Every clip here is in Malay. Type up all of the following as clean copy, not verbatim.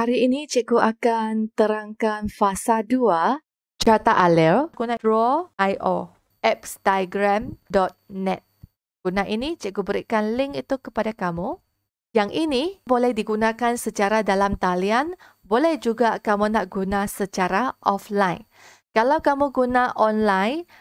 Hari ini cikgu akan terangkan fasa 2 carta alel guna Draw.io appsdiagram.net. Guna ini cikgu berikan link itu kepada kamu. Yang ini boleh digunakan secara dalam talian, boleh juga kamu nak guna secara offline. Kalau kamu guna online,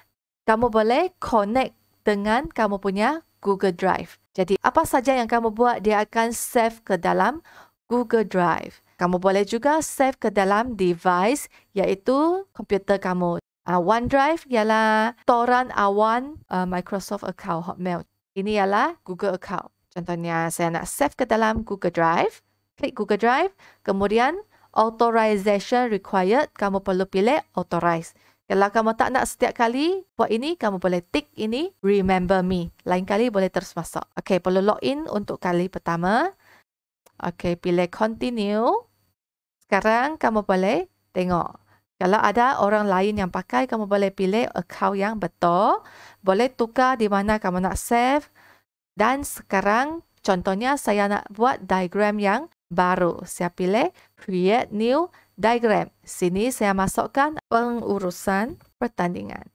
kamu boleh connect dengan kamu punya Google Drive. Jadi apa saja yang kamu buat, dia akan save ke dalam Google Drive. Kamu boleh juga save ke dalam device iaitu komputer kamu. OneDrive ialah toran awan Microsoft account Hotmail. Ini ialah Google account. Contohnya saya nak save ke dalam Google Drive. Klik Google Drive. Kemudian authorization required. Kamu perlu pilih authorize. Kalau kamu tak nak setiap kali buat ini, kamu boleh tick ini remember me. Lain kali boleh terus masuk. Okey, perlu login untuk kali pertama. Okey, pilih continue. Sekarang kamu boleh tengok. Kalau ada orang lain yang pakai, kamu boleh pilih account yang betul. Boleh tukar di mana kamu nak save. Dan sekarang contohnya saya nak buat diagram yang baru. Saya pilih create new diagram. Sini saya masukkan pengurusan pertandingan.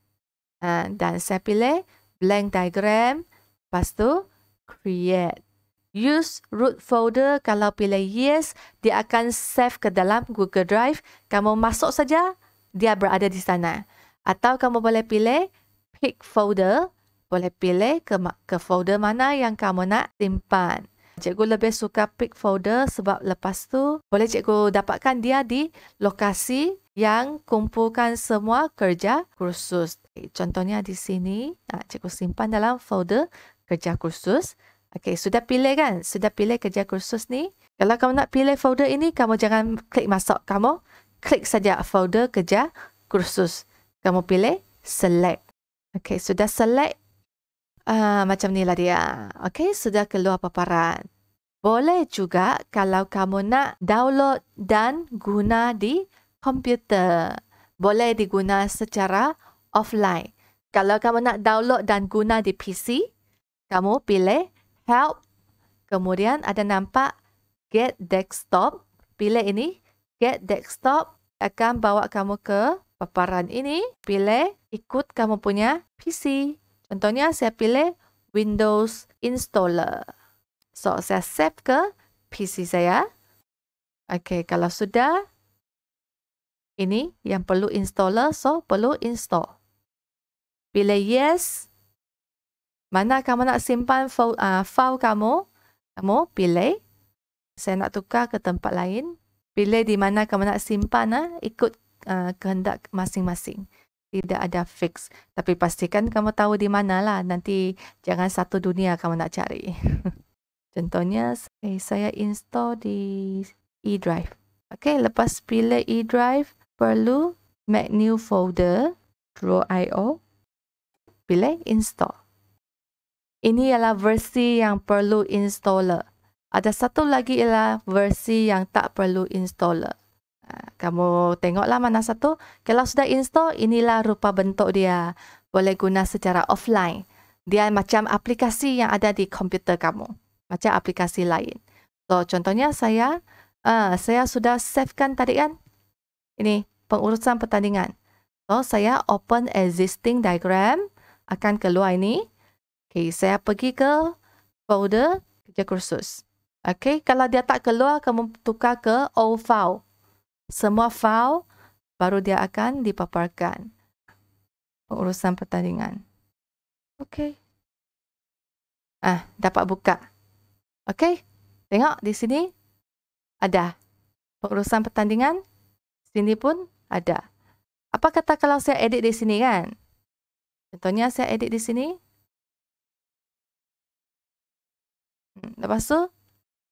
Dan saya pilih blank diagram. Lepas tu create. Use root folder, kalau pilih yes, dia akan save ke dalam Google Drive. Kamu masuk saja, dia berada di sana. Atau kamu boleh pilih pick folder, boleh pilih ke folder mana yang kamu nak simpan. Cikgu lebih suka pick folder sebab lepas tu boleh cikgu dapatkan dia di lokasi yang kumpulkan semua kerja kursus. Contohnya di sini, cikgu simpan dalam folder kerja kursus. Okey, sudah pilih kan? Sudah pilih kerja kursus ni. Kalau kamu nak pilih folder ini, kamu jangan klik masuk. Kamu klik saja folder kerja kursus. Kamu pilih select. Okey, sudah select. Macam ni lah dia. Okey, sudah keluar paparan. Boleh juga kalau kamu nak download dan guna di komputer. Boleh diguna secara offline. Kalau kamu nak download dan guna di PC, kamu pilih help, kemudian ada nampak get desktop, pilih ini, get desktop, akan bawa kamu ke paparan ini, pilih ikut kamu punya PC. Contohnya saya pilih Windows Installer. So, saya save ke PC saya. Okey, kalau sudah, ini yang perlu installer, so perlu install. Pilih yes. Mana kamu nak simpan file kamu, kamu pilih. Saya nak tukar ke tempat lain. Pilih di mana kamu nak simpan, ikut kehendak masing-masing. Tidak ada fix. Tapi pastikan kamu tahu di mana lah. Nanti jangan satu dunia kamu nak cari. Contohnya, saya install di eDrive. Okey, lepas pilih eDrive, perlu make new folder, Draw.io. Pilih install. Ini ialah versi yang perlu installer. Ada satu lagi ialah versi yang tak perlu installer. Kamu tengoklah mana satu. Kalau sudah install, inilah rupa bentuk dia. Boleh guna secara offline. Dia macam aplikasi yang ada di komputer kamu. Macam aplikasi lain. So, contohnya saya sudah savekan tadi kan. Ini pengurusan pertandingan. So, saya open existing diagram. Akan keluar ini. Okey, saya pergi ke folder kerja kursus. Okey, kalau dia tak keluar, kamu tukar ke all file. Semua file, baru dia akan dipaparkan. Pengurusan pertandingan. Okey. Dapat buka. Okey, tengok di sini ada. Pengurusan pertandingan, sini pun ada. Apa kata kalau saya edit di sini kan? Contohnya saya edit di sini. Lepas tu,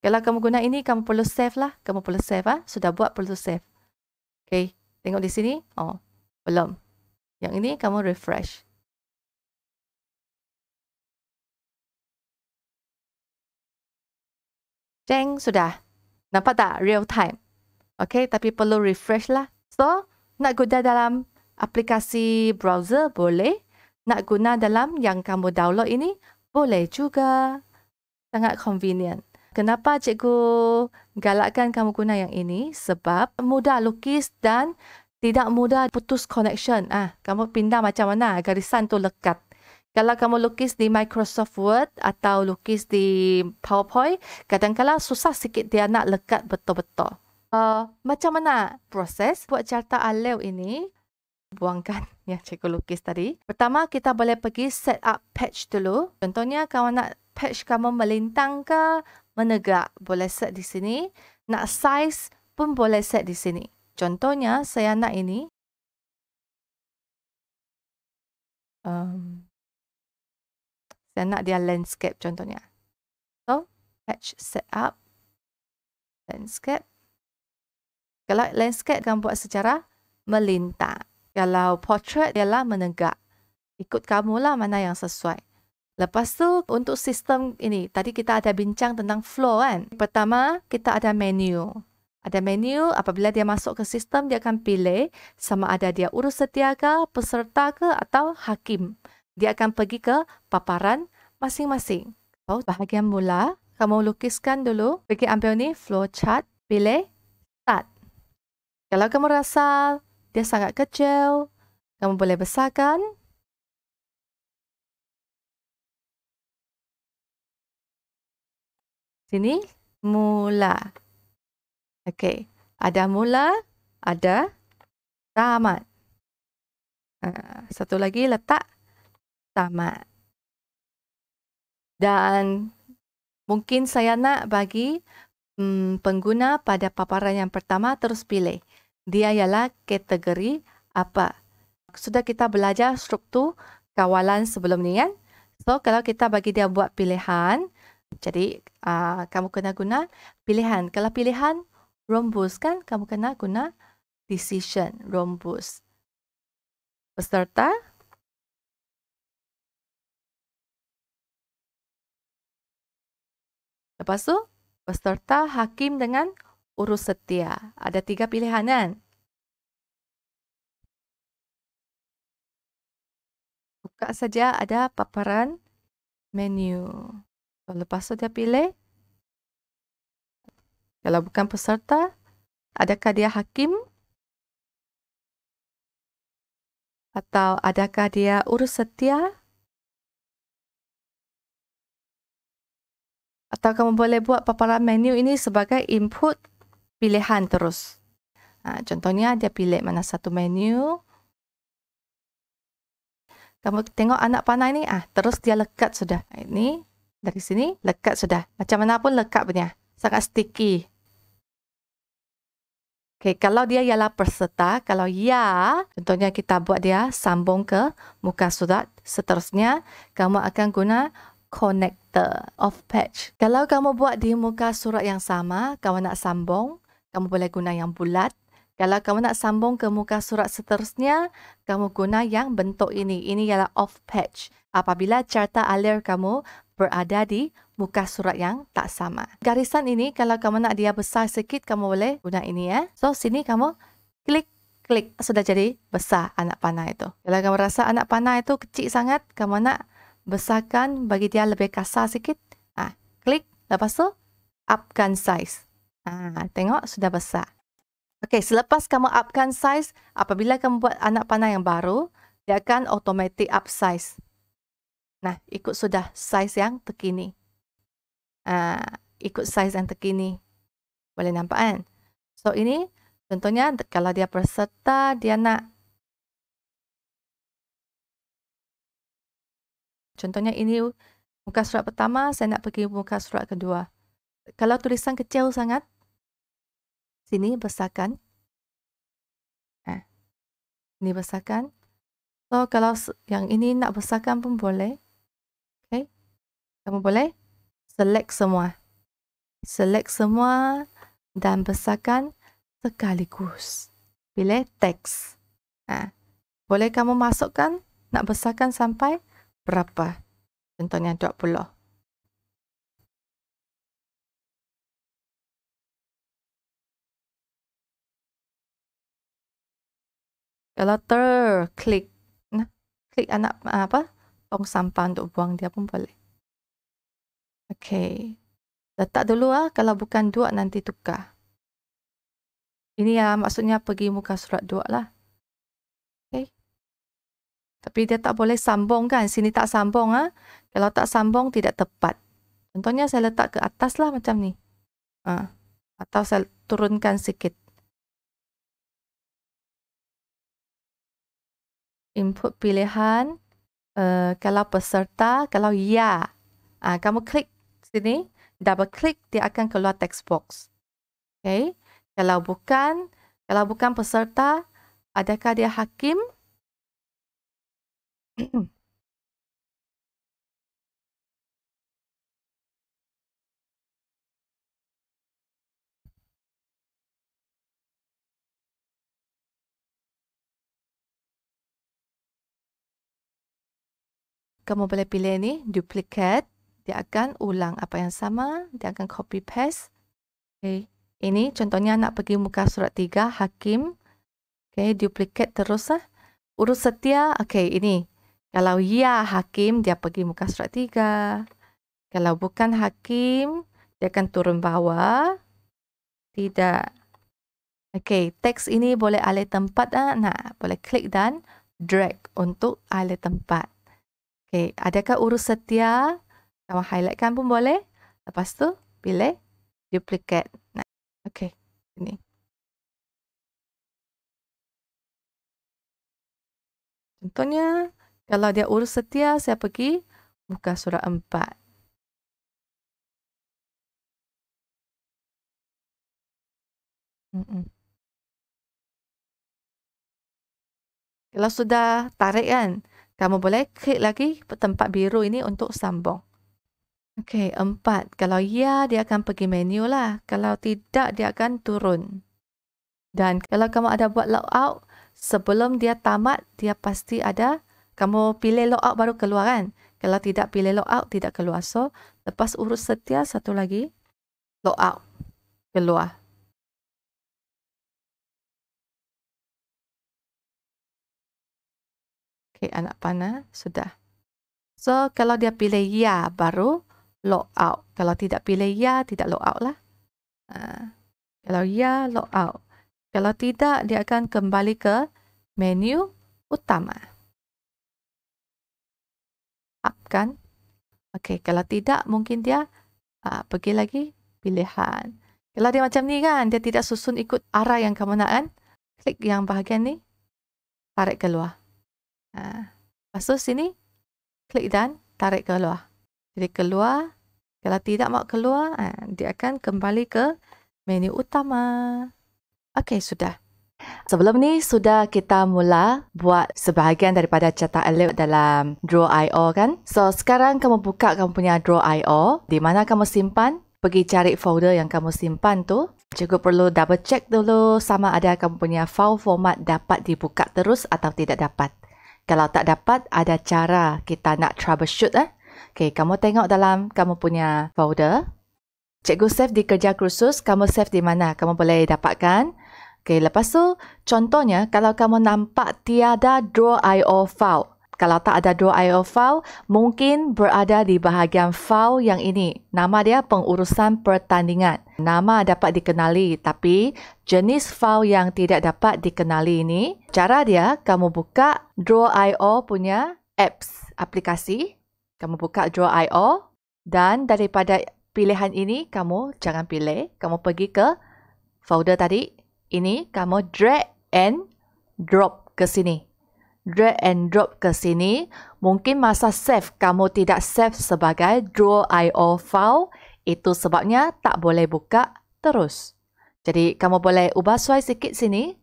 kalau kamu guna ini, kamu perlu save lah. Kamu perlu save Sudah buat, perlu save. Okey, tengok di sini. Oh, belum. Yang ini kamu refresh. Jeng, sudah. Nampak tak? Real time. Okey, tapi perlu refresh lah. So, nak guna dalam aplikasi browser, boleh. Nak guna dalam yang kamu download ini, boleh juga. Sangat convenient. Kenapa cikgu galakkan kamu guna yang ini sebab mudah lukis dan tidak mudah putus connection. Kamu pindah macam mana garisan tu lekat. Kalau kamu lukis di Microsoft Word atau lukis di PowerPoint, kadang-kadang susah sikit dia nak lekat betul-betul. Macam mana proses buat carta aleu ini? Buangkan yang cikgu lukis tadi. Pertama, kita boleh pergi set up patch dulu. Contohnya, kamu nak patch kamu melintang ke menegak, boleh set di sini. Nak size pun boleh set di sini. Contohnya, saya nak ini. Saya nak dia landscape contohnya. So, patch set up. Landscape. Kalau landscape, kamu buat secara melintang. Kalau portrait, ialah menegak. Ikut kamulah mana yang sesuai. Lepas tu, untuk sistem ini, tadi kita ada bincang tentang flow kan. Pertama, kita ada menu. Ada menu, apabila dia masuk ke sistem, dia akan pilih sama ada dia urus setia ke, peserta ke, atau hakim. Dia akan pergi ke paparan masing-masing. So, bahagian mula, kamu lukiskan dulu. Pergi ambil ni, flow chart, pilih start. Kalau kamu rasa dia sangat kecil, kamu boleh besarkan. Sini, mula. Okey, ada mula, ada tamat. Satu lagi letak tamat. Dan mungkin saya nak bagi pengguna pada paparan yang pertama terus pilih. Dia ialah kategori apa. Sudah kita belajar struktur kawalan sebelum ni kan. So, kalau kita bagi dia buat pilihan, jadi kamu kena guna pilihan. Kalau pilihan rhombus kan, kamu kena guna decision rhombus. Peserta. Lepas tu, peserta, hakim dengan urus setia. Ada 3 pilihan kan? Buka saja ada paparan menu. Lepas tu dia pilih. Kalau bukan peserta, adakah dia hakim? Atau adakah dia urus setia? Atau kamu boleh buat paparan menu ini sebagai input pilihan terus. Contohnya dia pilih mana satu menu. Kamu tengok anak panah ini, terus dia lekat sudah. Ini dari sini lekat sudah. Macam mana pun lekat punya. Sangat sticky. Okay, kalau dia ialah peserta, kalau ya, contohnya kita buat dia sambung ke muka surat. Seterusnya, kamu akan guna connector of patch. Kalau kamu buat di muka surat yang sama, kamu nak sambung, kamu boleh guna yang bulat. Kalau kamu nak sambung ke muka surat seterusnya, kamu guna yang bentuk ini. Ini ialah off patch. Apabila carta alur kamu berada di muka surat yang tak sama. Garisan ini, kalau kamu nak dia besar sikit, kamu boleh guna ini ya. So, sini kamu klik. Sudah jadi besar anak panah itu. Kalau kamu rasa anak panah itu kecil sangat, kamu nak besarkan bagi dia lebih kasar sikit. Klik. Lepas tu, upkan size. Tengok, sudah besar. Okey, selepas kamu upkan size, apabila kamu buat anak panah yang baru, dia akan automatic up size. Nah, ikut sudah size yang terkini. Ikut size yang terkini. Boleh nampak kan? So, ini contohnya kalau dia peserta, dia nak. Contohnya ini muka surat pertama, saya nak pergi muka surat kedua. Kalau tulisan kecil sangat, sini besarkan. Ini besarkan. So, kalau yang ini nak besarkan pun boleh. Okay. Kamu boleh select semua. Select semua dan besarkan sekaligus. Pilih teks. Boleh kamu masukkan, nak besarkan sampai berapa? Contohnya 20. Kalau terklik, klik anak tong sampah untuk buang dia pun boleh. Okey. Letak dulu kalau bukan 2 nanti tukar. Ini maksudnya pergi muka surat 2 lah. Okay. Tapi dia tak boleh sambung kan? Sini tak sambung Kalau tak sambung tidak tepat. Contohnya saya letak ke atas lah macam ni. Atau saya turunkan sikit. Input pilihan. Kalau peserta, kalau ya. Kamu klik sini. Double klik, dia akan keluar text box. Okay. Kalau bukan peserta, adakah dia hakim? Kamu boleh pilih ni, duplicate. Dia akan ulang apa yang sama. Dia akan copy paste. Okay. Ini contohnya nak pergi muka surat 3, hakim. Okay, duplicate terus Urus setia, okay, ini. Kalau ya hakim, dia pergi muka surat 3. Kalau bukan hakim, dia akan turun bawah. Tidak. Okay, teks ini boleh alih tempat. Boleh klik dan drag untuk alih tempat. Okay, adakah urus setia? Kamu highlightkan pun boleh. Lepas tu, pilih duplicate. Okay, ini. Contohnya, kalau dia urus setia, saya pergi muka surat 4. Kalau sudah tarik kan, kamu boleh klik lagi tempat biru ini untuk sambung. Okey, 4. Kalau ya, dia akan pergi menu lah. Kalau tidak, dia akan turun. Dan kalau kamu ada buat logout, sebelum dia tamat, dia pasti ada. Kamu pilih logout baru keluar kan? Kalau tidak pilih logout, tidak keluar. So, lepas urus setia, satu lagi. Logout. Keluar. Okey, anak panah. Sudah. So, kalau dia pilih ya, baru logout. Kalau tidak pilih ya, tidak logout lah. Kalau ya, logout. Kalau tidak, dia akan kembali ke menu utama. Kan? Okey, kalau tidak, mungkin dia pergi lagi pilihan. Kalau dia macam ni kan, dia tidak susun ikut arah yang kamu nak kan? Klik yang bahagian ni, tarik keluar. Lepas tu sini, klik dan tarik keluar. Jadi keluar, kalau tidak mau keluar, dia akan kembali ke menu utama. Okey, sudah. Sebelum ni sudah kita mula buat sebahagian daripada cetak alert dalam Draw.io kan. So sekarang kamu buka kamu punya Draw.io. Di mana kamu simpan? Pergi cari folder yang kamu simpan tu. Cikgu perlu double check dulu sama ada kamu punya file format dapat dibuka terus atau tidak dapat. Kalau tak dapat, ada cara kita nak troubleshoot. Okay, kamu tengok dalam kamu punya folder. Cikgu save di kerja kursus. Kamu save di mana? Kamu boleh dapatkan. Okay, lepas tu, contohnya, kalau kamu nampak tiada Draw.io file. Kalau tak ada Draw.io file, mungkin berada di bahagian file yang ini. Nama dia pengurusan pertandingan. Nama dapat dikenali, tapi jenis file yang tidak dapat dikenali ini, cara dia, kamu buka Draw.io punya apps, aplikasi. Kamu buka Draw.io, dan daripada pilihan ini, kamu jangan pilih. Kamu pergi ke folder tadi. Ini kamu drag and drop ke sini. Drag and drop ke sini. Mungkin masa save kamu tidak save sebagai Draw.io file. Itu sebabnya tak boleh buka terus. Jadi kamu boleh ubah suai sikit sini.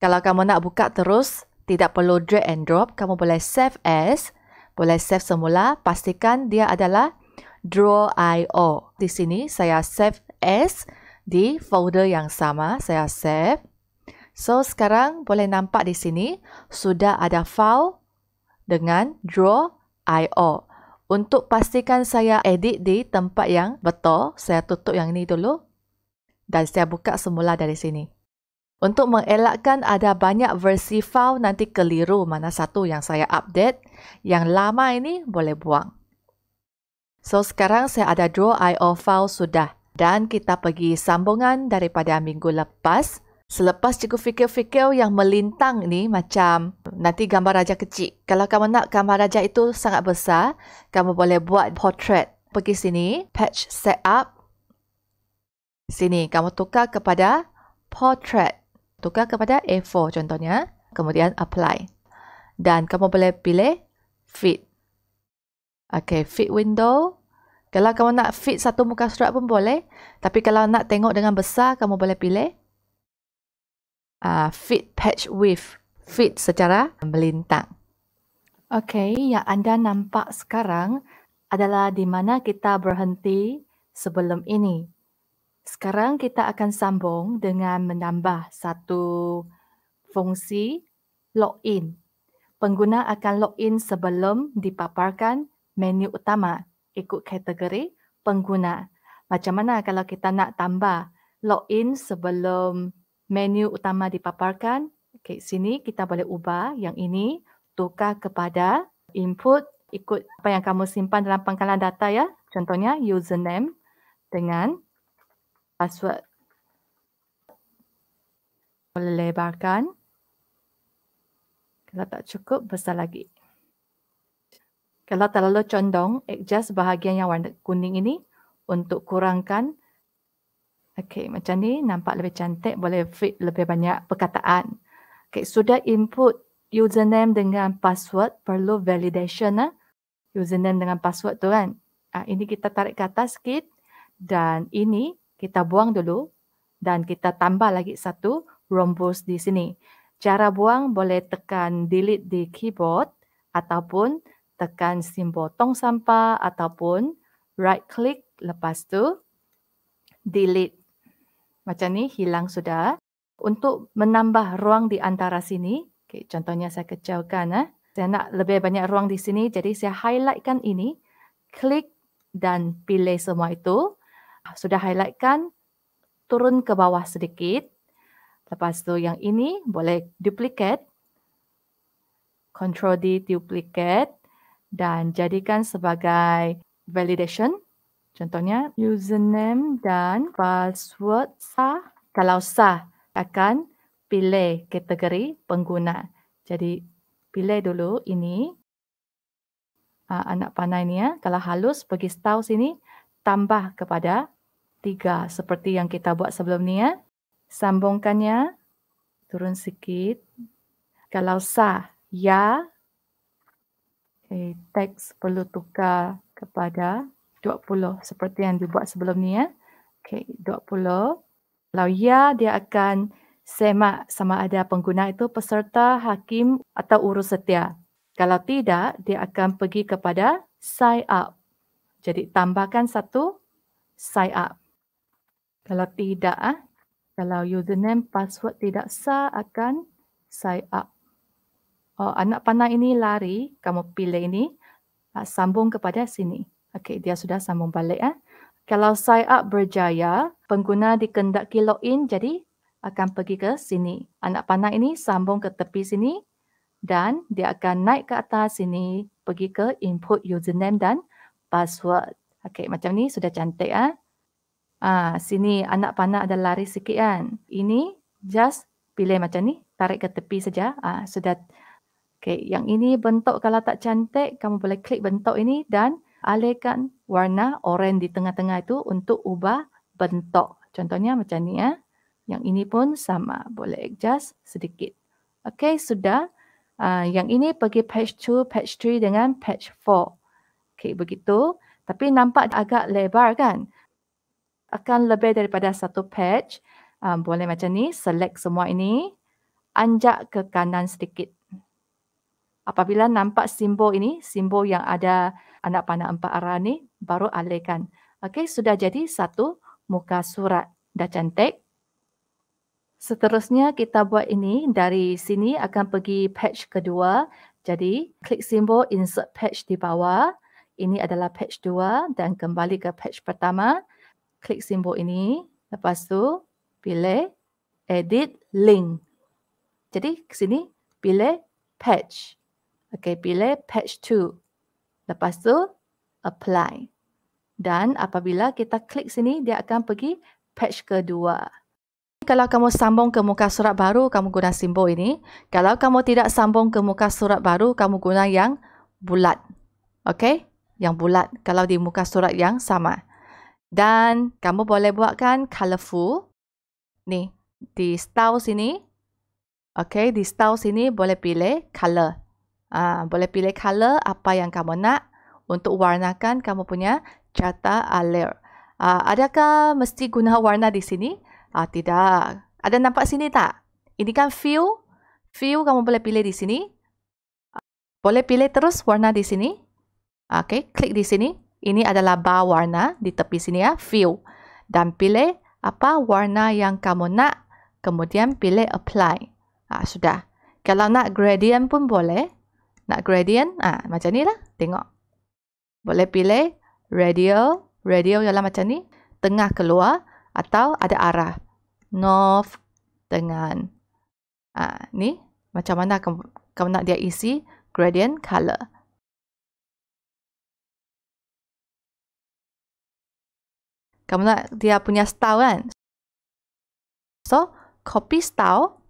Kalau kamu nak buka terus, tidak perlu drag and drop. Kamu boleh save as. Boleh save semula. Pastikan dia adalah Draw.io. Di sini saya save as. Di folder yang sama, saya save. So, sekarang boleh nampak di sini, sudah ada file dengan Draw.io. Untuk pastikan saya edit di tempat yang betul, saya tutup yang ini dulu. Dan saya buka semula dari sini. Untuk mengelakkan ada banyak versi file, nanti keliru mana satu yang saya update. Yang lama ini boleh buang. So, sekarang saya ada draw IO file sudah. Dan kita pergi sambungan daripada minggu lepas. Selepas cikgu fikir-fikir yang melintang ni macam nanti gambar raja kecil. Kalau kamu nak gambar raja itu sangat besar, kamu boleh buat portrait. Pergi sini, patch setup. Sini, kamu tukar kepada portrait. Tukar kepada A4 contohnya. Kemudian apply. Dan kamu boleh pilih fit. Okay, fit window. Kalau kamu nak fit satu muka surat pun boleh. Tapi kalau nak tengok dengan besar, kamu boleh pilih fit patch width. Fit secara melintang. Okay, yang anda nampak sekarang adalah di mana kita berhenti sebelum ini. Sekarang kita akan sambung dengan menambah satu fungsi login. Pengguna akan login sebelum dipaparkan menu utama ikut kategori pengguna. Macam mana kalau kita nak tambah login sebelum menu utama dipaparkan? Okay, sini kita boleh ubah yang ini tukar kepada input ikut apa yang kamu simpan dalam pangkalan data ya. Contohnya username dengan password. Boleh lebarkan. Kalau tak cukup, besar lagi. Kalau terlalu condong, adjust bahagian yang warna kuning ini untuk kurangkan. Okey, macam ni nampak lebih cantik, boleh fit lebih banyak perkataan. Okey, sudah input username dengan password, perlu validation. Username dengan password tu kan. Ini kita tarik ke atas sikit dan ini kita buang dulu dan kita tambah lagi satu rhombus di sini. Cara buang boleh tekan delete di keyboard ataupun tekan simbol tong sampah ataupun right click lepas tu delete. Macam ni hilang sudah. Untuk menambah ruang di antara sini, okay, contohnya saya kecilkan. Saya nak lebih banyak ruang di sini, jadi saya highlightkan ini. Klik dan pilih semua itu. Sudah highlightkan, turun ke bawah sedikit. Lepas tu yang ini boleh duplicate. Ctrl D duplicate dan jadikan sebagai validation. Contohnya username dan password sah. Kalau sah akan pilih kategori pengguna. Jadi pilih dulu ini. Anak panah ini ya. Kalau halus pergi style sini. Tambah kepada 3 seperti yang kita buat sebelum ni ya. Sambungkannya. Turun sikit. Kalau sah ya. Okay, teks perlu tukar kepada 20 seperti yang dibuat sebelum ni ya. Okay, 20. Kalau ya, dia akan semak sama ada pengguna itu peserta, hakim atau urus setia. Kalau tidak, dia akan pergi kepada sign up. Jadi tambahkan satu sign up. Kalau tidak, kalau username password tidak sah akan sign up. Oh, anak panah ini lari, kamu pilih ini, sambung kepada sini. Okey, dia sudah sambung balik. Kalau sign up berjaya, pengguna dikendaki login, jadi akan pergi ke sini. Anak panah ini sambung ke tepi sini dan dia akan naik ke atas sini, pergi ke input username dan password. Okey, macam ni sudah cantik. Sini anak panah ada lari sikit kan. Ini just pilih macam ni, tarik ke tepi saja. Sudah. Okey, yang ini bentuk kalau tak cantik, kamu boleh klik bentuk ini dan alihkan warna oranye di tengah-tengah itu untuk ubah bentuk. Contohnya macam ni ya. Yang ini pun sama, boleh adjust sedikit. Okey, sudah. Yang ini pergi page 2, page 3 dengan page 4. Okey, begitu. Tapi nampak agak lebar kan? Akan lebih daripada satu page. Boleh macam ni, select semua ini. Anjak ke kanan sedikit. Apabila nampak simbol ini, simbol yang ada anak panah 4 arah ni, baru alihkan. Okey, sudah jadi satu muka surat. Dah cantik. Seterusnya kita buat ini. Dari sini akan pergi page kedua. Jadi, klik simbol insert page di bawah. Ini adalah page 2 dan kembali ke page pertama. Klik simbol ini. Lepas tu, pilih edit link. Jadi, ke sini pilih page. Okey, pilih page 2. Lepas tu, apply. Dan apabila kita klik sini, dia akan pergi page kedua. Kalau kamu sambung ke muka surat baru, kamu guna simbol ini. Kalau kamu tidak sambung ke muka surat baru, kamu guna yang bulat. Okey? Yang bulat kalau di muka surat yang sama. Dan kamu boleh buatkan colorful. Ni, di style sini. Okey, di style sini boleh pilih color. Boleh pilih color apa yang kamu nak untuk warnakan kamu punya carta alir. Adakah mesti guna warna di sini? Tidak. Ada nampak sini tak? Ini kan view. View kamu boleh pilih di sini. Boleh pilih terus warna di sini. Okey, klik di sini. Ini adalah bar warna di tepi sini ya, view. Dan pilih apa warna yang kamu nak. Kemudian pilih apply. Sudah. Kalau nak gradient pun boleh. Nak gradient, macam ni lah. Tengok. Boleh pilih radial. Radial ialah macam ni. Tengah keluar. Atau ada arah. North dengan ni. Macam mana kamu nak dia isi gradient color. Kamu nak dia punya style kan? So, copy style.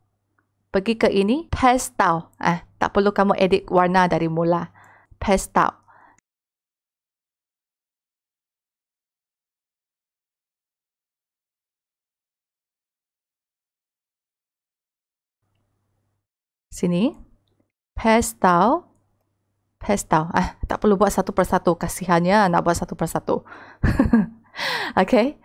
Pergi ke ini, paste style. Tak perlu kamu edit warna dari mula. Paste style. Sini. Paste style. Paste style. Tak perlu buat satu persatu. Kasihannya nak buat satu persatu. Okay.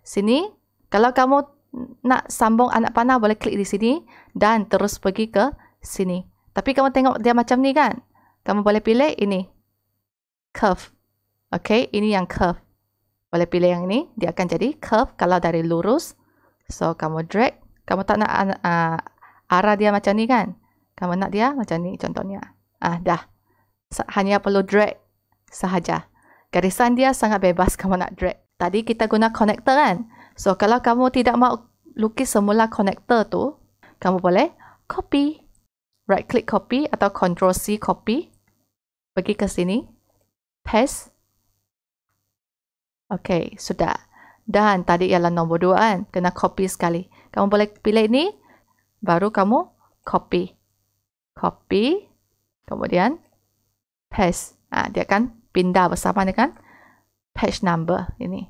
Sini, kalau kamu nak sambung anak panah, boleh klik di sini dan terus pergi ke sini. Tapi kamu tengok dia macam ni kan? Kamu boleh pilih ini. Curve. Okay, ini yang curve. Boleh pilih yang ini, dia akan jadi curve kalau dari lurus. So, kamu drag. Kamu tak nak arah dia macam ni kan? Kamu nak dia macam ni contohnya. Dah. Hanya perlu drag sahaja. Garisan dia sangat bebas kamu nak drag. Tadi kita guna connector kan? So, kalau kamu tidak mau lukis semula connector tu, kamu boleh copy. Right click copy atau Ctrl C copy. Pergi ke sini. Paste. Okay, sudah. Dan tadi ialah nombor 2 kan? Kena copy sekali. Kamu boleh pilih ini. Baru kamu copy. Copy. Kemudian paste. Dia akan pindah bersama dengan page number ini.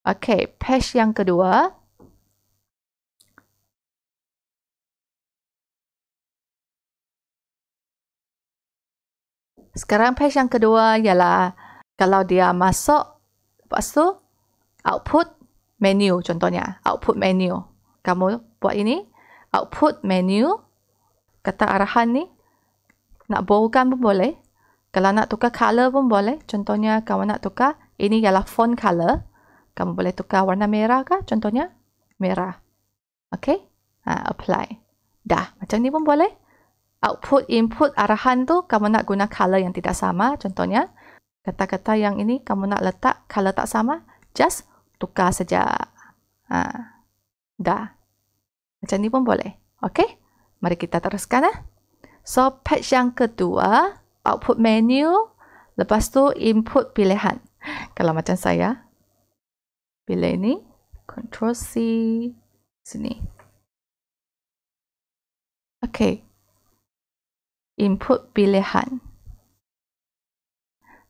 Okay, page yang kedua. Sekarang page yang kedua ialah kalau dia masuk, lepas tu output menu contohnya. Output menu. Kamu buat ini. Output menu. Kata arahan ni. Nak bowkan pun boleh. Kalau nak tukar color pun boleh. Contohnya kamu nak tukar. Ini ialah font color. Kamu boleh tukar warna merah kah? Contohnya merah. Okay. Apply. Dah. Macam ni pun boleh. Output, input, arahan tu kamu nak guna color yang tidak sama. Contohnya kata-kata yang ini kamu nak letak color tak sama. Just tukar saja. Dah. Macam ni pun boleh. Okey? Mari kita teruskan. So, page yang kedua, output menu. Lepas tu, input pilihan. Kalau macam saya, pilih ini, Ctrl C, sini. Okey. Input pilihan.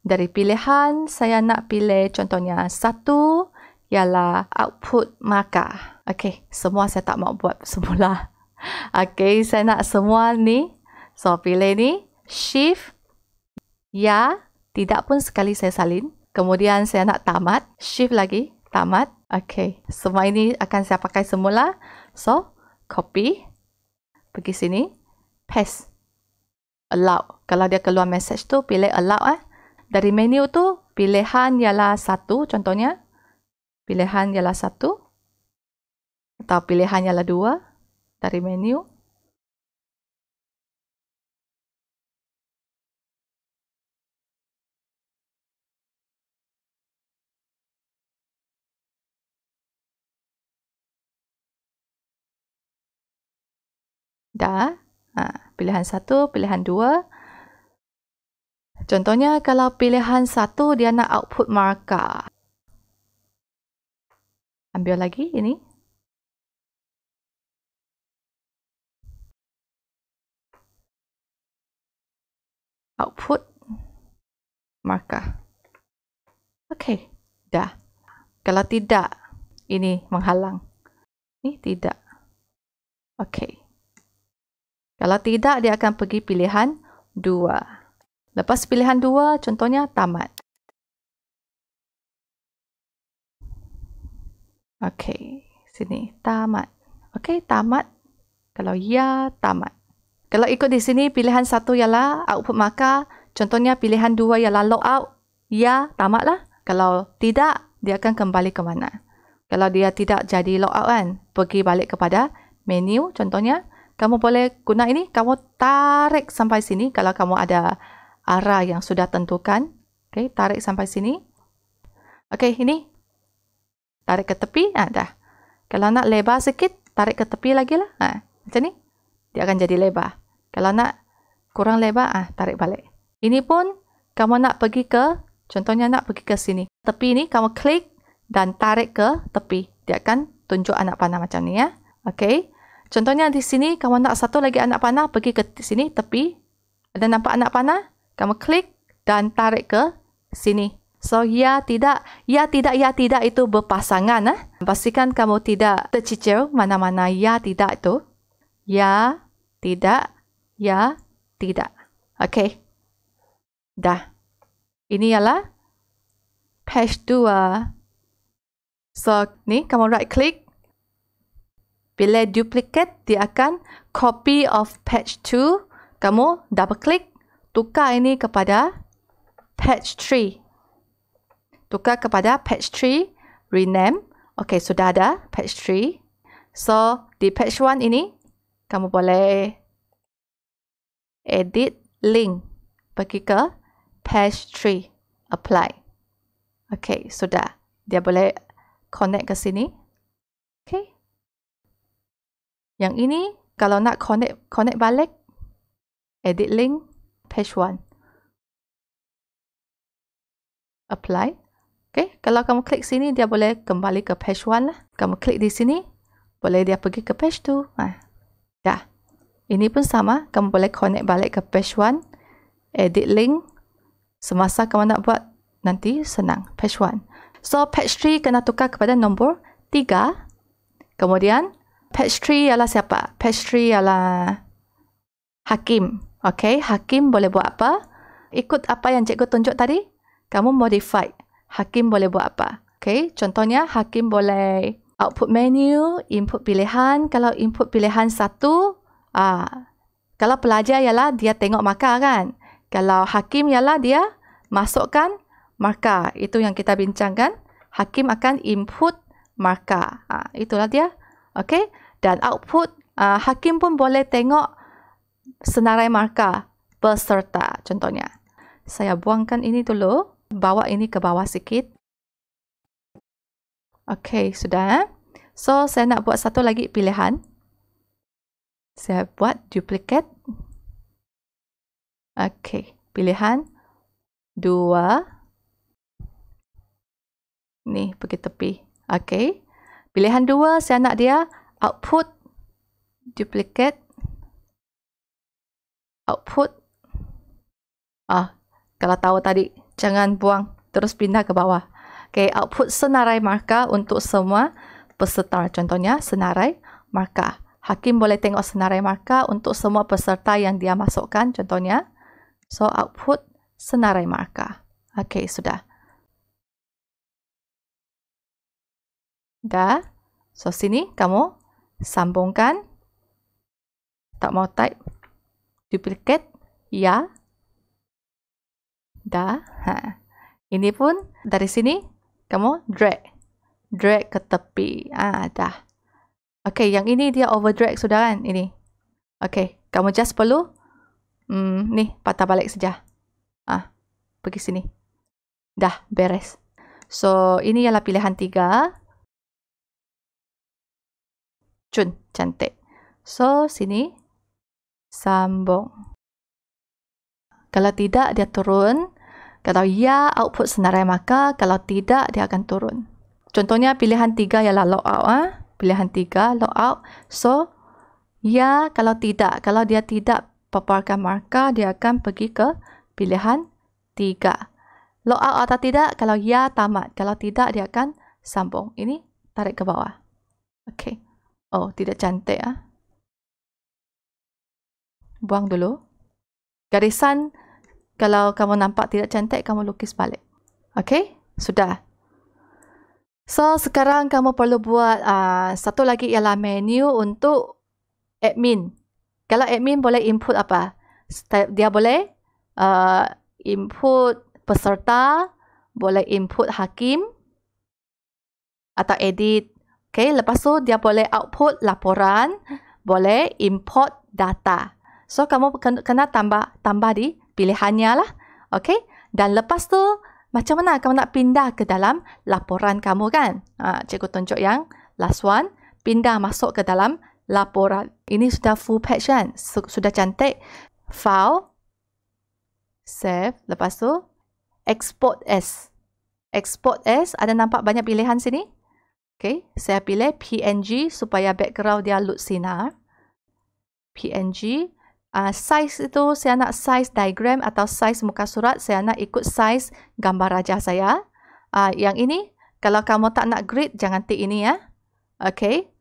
Dari pilihan, saya nak pilih contohnya 1 ialah output markah. Okey, semua saya tak mau buat semula. Okey, saya nak semua ni. So, pilih ni, shift, ya, tidak pun sekali saya salin. Kemudian saya nak tamat, shift lagi, tamat. Okey, semua ini akan saya pakai semula. So, copy, pergi sini, paste, allow. Kalau dia keluar message tu, pilih allow. Dari menu tu, pilihan ialah 1 contohnya. Pilihan ialah 1. Atau pilihan ialah 2 dari menu. Dah. Pilihan 1, pilihan 2. Contohnya kalau pilihan 1 dia nak output markah. Ambil lagi ini. Output markah. Okey, dah. Kalau tidak, ini menghalang. Ini tidak. Okey. Kalau tidak, dia akan pergi pilihan 2. Lepas pilihan 2, contohnya tamat. Okey, sini tamat. Okey, tamat. Kalau ya, tamat. Kalau ikut di sini, pilihan 1 ialah output markah. Contohnya pilihan 2 ialah logout. Ya, tamatlah. Kalau tidak, dia akan kembali ke mana? Kalau dia tidak jadi logout kan, pergi balik kepada menu. Contohnya, kamu boleh guna ini. Kamu tarik sampai sini kalau kamu ada arah yang sudah tentukan. Okey, tarik sampai sini. Okey, ini. Tarik ke tepi. Dah. Kalau nak lebar sikit, tarik ke tepi lagi lah. Macam ni. Dia akan jadi lebar. Kalau nak kurang lebar, tarik balik. Ini pun, kamu nak pergi ke, contohnya nak pergi ke sini. Tepi ni, kamu klik dan tarik ke tepi. Dia akan tunjuk anak panah macam ni ya. Okey. Contohnya di sini, kamu nak satu lagi anak panah, pergi ke sini, tepi. Ada nampak anak panah? Kamu klik dan tarik ke sini. So, ya, tidak. Ya, tidak, ya, tidak itu berpasangan. Pastikan kamu tidak tercicir mana-mana ya, tidak itu. Ya, tidak, ya, tidak. Okey. Dah. Ini ialah page 2. So, ni kamu right click. Pilih duplicate, dia akan copy of page 2. Kamu double click. Tukar ini kepada page 3. Tukar kepada page 3. Rename. Okey, sudah ada page 3. So, di page 1 ini, kamu boleh edit link. Pergi ke page 3. Apply. Okey, sudah. Dia boleh connect ke sini. Okey. Yang ini, kalau nak connect balik, edit link. Page 1. Apply. Okay. Kalau kamu klik sini, dia boleh kembali ke page 1 lah. Kamu klik di sini, boleh dia pergi ke page 2. Dah. Ini pun sama. Kamu boleh connect balik ke page 1. Edit link. Semasa kamu nak buat, nanti senang. Page 1. So, page 3 kena tukar kepada nombor 3. Kemudian, page 3 ialah siapa? Page 3 ialah Hakim. Okey, Hakim boleh buat apa? Ikut apa yang cikgu tunjuk tadi, kamu modify. Hakim boleh buat apa? Okey, contohnya Hakim boleh output menu, input pilihan. Kalau input pilihan 1, kalau pelajar ialah dia tengok markah kan? Kalau Hakim ialah dia masukkan markah. Itu yang kita bincangkan. Hakim akan input markah. Itulah dia. Okey, dan output, Hakim pun boleh tengok senarai markah peserta contohnya. Saya buangkan ini dulu, bawa ini ke bawah sikit. Okey, sudah. So, saya nak buat satu lagi pilihan. Saya buat duplicate. Okey, pilihan 2. Ni, pergi tepi. Okey. Pilihan 2, saya nak dia output, duplicate, output. Kalau tahu tadi, jangan buang, terus pindah ke bawah. Okey, output senarai markah untuk semua peserta. Contohnya, senarai markah. Hakim boleh tengok senarai markah untuk semua peserta yang dia masukkan. Contohnya, so output senarai markah. Okey, sudah. Dah. So, sini kamu sambungkan. Tak mau type. Duplicate. Ya. Dah. Ini pun dari sini kamu drag. Drag ke tepi. Dah. Okey, yang ini dia over drag sudah kan? Ini. Okey, kamu just perlu ni patah balik saja. Pergi sini. Dah, beres. So, ini ialah pilihan 3. Cun, cantik. So, sini sambung. Kalau tidak, dia turun. Kalau ya, output senarai markah. Kalau tidak, dia akan turun. Contohnya, pilihan 3 ialah logout. Pilihan 3, logout. So, ya, kalau tidak. Kalau dia tidak paparkan markah, dia akan pergi ke pilihan 3. Logout atau tidak, kalau ya, tamat. Kalau tidak, dia akan sambung. Ini, tarik ke bawah. Okey. Oh, tidak cantik. Buang dulu. Garisan, kalau kamu nampak tidak cantik, kamu lukis balik. Okey, sudah. So, sekarang kamu perlu buat satu lagi ialah menu untuk admin. Kalau admin boleh input apa? Dia boleh input peserta, boleh input hakim, atau edit. Okey, lepas tu dia boleh output laporan, boleh import data. So, kamu kena tambah di pilihannya lah. Okey, dan lepas tu macam mana kamu nak pindah ke dalam laporan kamu kan? Cikgu tunjuk yang last one. Pindah masuk ke dalam laporan. Ini sudah full page kan? Sudah cantik. File. Save. Lepas tu export as. Export as. Ada nampak banyak pilihan sini? Okey, saya pilih PNG supaya background dia look sinar. PNG. Size itu saya nak size diagram atau size muka surat. Saya nak ikut size gambar raja saya. Yang ini, kalau kamu tak nak grid, jangan tik ini ya. Okey.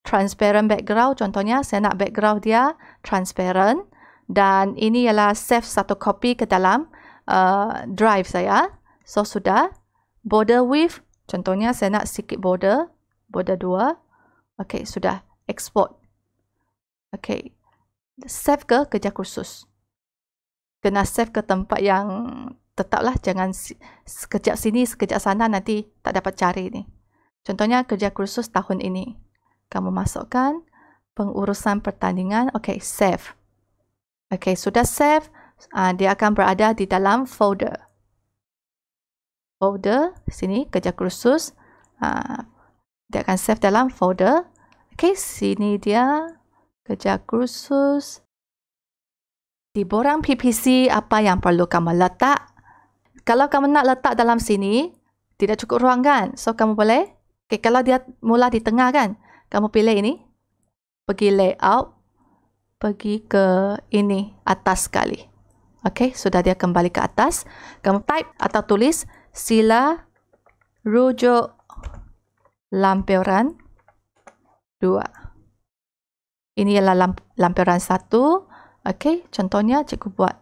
Transparent background. Contohnya, saya nak background dia transparent. Dan ini ialah save satu copy ke dalam drive saya. So, sudah. Border width. Contohnya, saya nak sikit border. Border 2. Okey, sudah. Export. Okey. Save ke kerja kursus. Kena save ke tempat yang tetaplah. Jangan sekejap sini, sekejap sana. Nanti tak dapat cari ni. Contohnya, kerja kursus tahun ini. Kamu masukkan pengurusan pertandingan. Okey, save. Okey, sudah save. Dia akan berada di dalam folder. Folder, sini kerja kursus. Dia akan save dalam folder. Okey, sini dia kerja kursus. Di borang PPC, apa yang perlu kamu letak? Kalau kamu nak letak dalam sini, tidak cukup ruang kan? So, kamu boleh. Okay, kalau dia mula di tengah kan? Kamu pilih ini. Pergi layout. Pergi ke ini, atas sekali. Okey, sudah dia kembali ke atas. Kamu type atau tulis, sila rujuk lampiran 2. Ini ialah lampiran 1. Okey, contohnya cikgu buat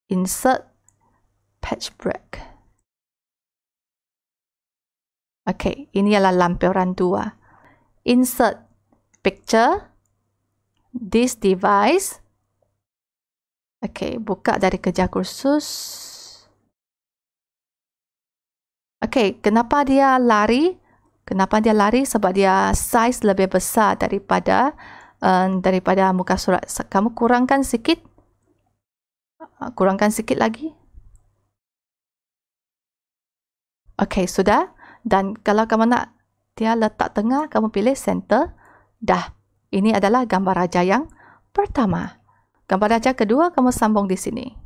insert page break. Okey, ini ialah lampiran 2. Insert picture this device. Okey, buka dari kerja kursus. Okey, kenapa dia lari? Kenapa dia lari? Sebab dia size lebih besar daripada muka surat. Kamu kurangkan sikit. Kurangkan sikit lagi. Okey, sudah. Dan kalau kamu nak dia letak tengah, kamu pilih center. Dah. Ini adalah gambar raja yang pertama. Gambar raja kedua, kamu sambung di sini.